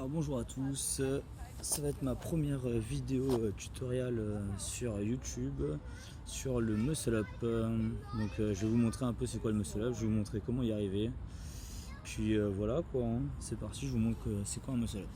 Alors bonjour à tous, ça va être ma première vidéo tutoriel sur YouTube sur le muscle up. Donc je vais vous montrer un peu c'est quoi le muscle up, je vais vous montrer comment y arriver. Puis voilà quoi, hein. C'est parti, je vous montre c'est quoi un muscle up.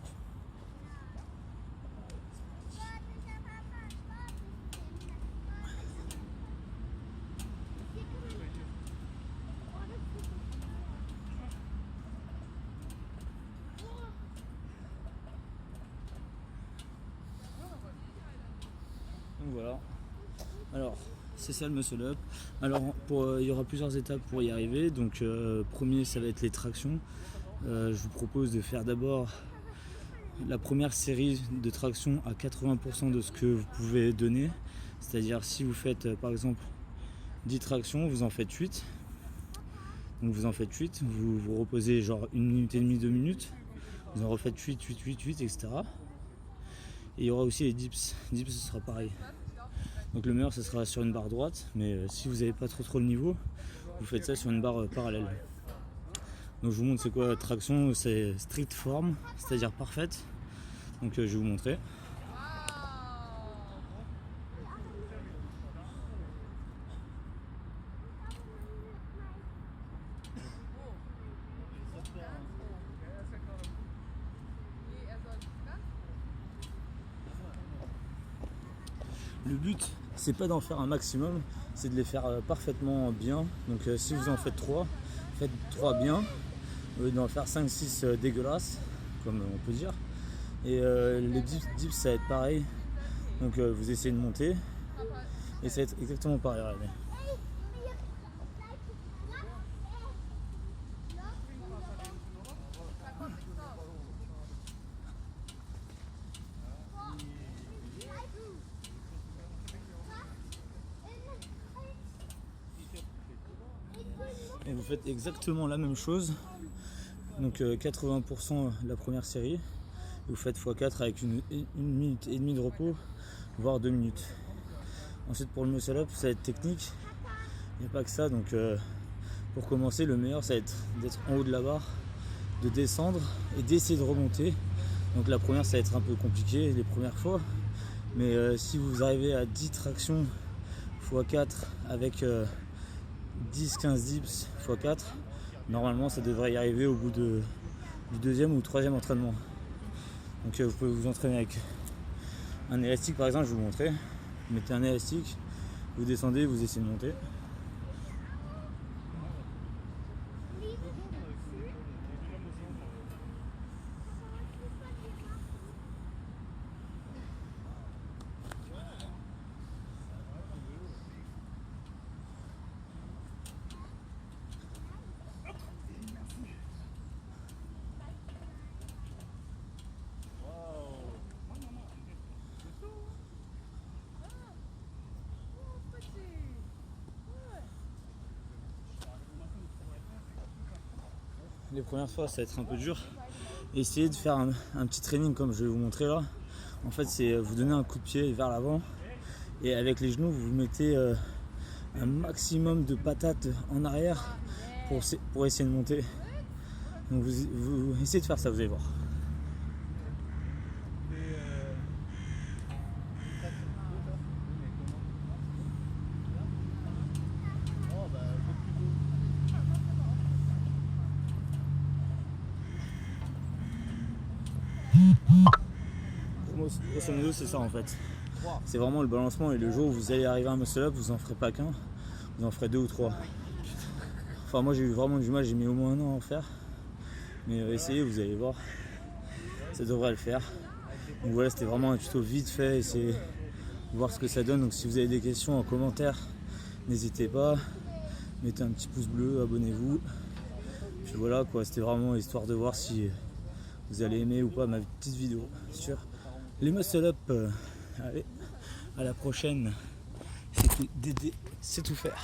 Donc voilà, alors c'est ça le muscle up. Alors il y aura plusieurs étapes pour y arriver. Donc premier ça va être les tractions. Je vous propose de faire d'abord la première série de tractions à 80% de ce que vous pouvez donner. C'est-à-dire si vous faites par exemple 10 tractions, vous en faites 8. Donc vous en faites 8, vous vous reposez genre 1 minute et demie, 2 minutes. Vous en refaites 8, 8, 8, 8, etc. Et il y aura aussi les dips. Dips ce sera pareil. Donc le meilleur ce sera sur une barre droite, mais si vous n'avez pas trop le niveau, vous faites ça sur une barre parallèle. Donc je vous montre c'est quoi traction, c'est strict forme, c'est-à-dire parfaite. Donc je vais vous montrer. Le but, c'est pas d'en faire un maximum, c'est de les faire parfaitement bien. Donc si vous en faites 3, faites 3 bien, au lieu d'en faire 5-6 dégueulasses, comme on peut dire. Et les dips, ça va être pareil. Donc vous essayez de monter, et ça va être exactement pareil. Regardez. Et vous faites exactement la même chose, donc 80% la première série, vous faites x4 avec une minute et demie de repos, voire 2 minutes. Ensuite pour le muscle up, ça va être technique, il n'y a pas que ça, donc pour commencer le meilleur ça va être d'être en haut de la barre, de descendre et d'essayer de remonter. Donc la première ça va être un peu compliqué les premières fois, mais si vous arrivez à 10 tractions x4 avec 10-15 dips x4, normalement ça devrait y arriver au bout du deuxième ou troisième entraînement. Donc vous pouvez vous entraîner avec un élastique par exemple, je vais vous montrer. Vous mettez un élastique, vous descendez, vous essayez de monter. Les premières fois ça va être un peu dur. Essayez de faire un petit training comme je vais vous montrer là. En fait c'est vous donner un coup de pied vers l'avant et avec les genoux vous mettez un maximum de patates en arrière pour essayer de monter. Donc vous essayez de faire ça, vous allez voir. Grosso modo c'est ça en fait. C'est vraiment le balancement et le jour où vous allez arriver à un muscle up, vous en ferez pas qu'un, vous en ferez 2 ou 3. Enfin moi j'ai eu vraiment du mal, j'ai mis au moins 1 an à en faire. Mais essayez, vous allez voir, ça devrait le faire. Donc voilà, c'était vraiment un tuto vite fait, essayez de voir ce que ça donne. Donc si vous avez des questions en commentaire, n'hésitez pas, mettez un petit pouce bleu, abonnez-vous. Puis voilà quoi, c'était vraiment histoire de voir si vous allez aimer ou pas ma petite vidéo sur les muscle up. Allez, à la prochaine, c'est tout faire.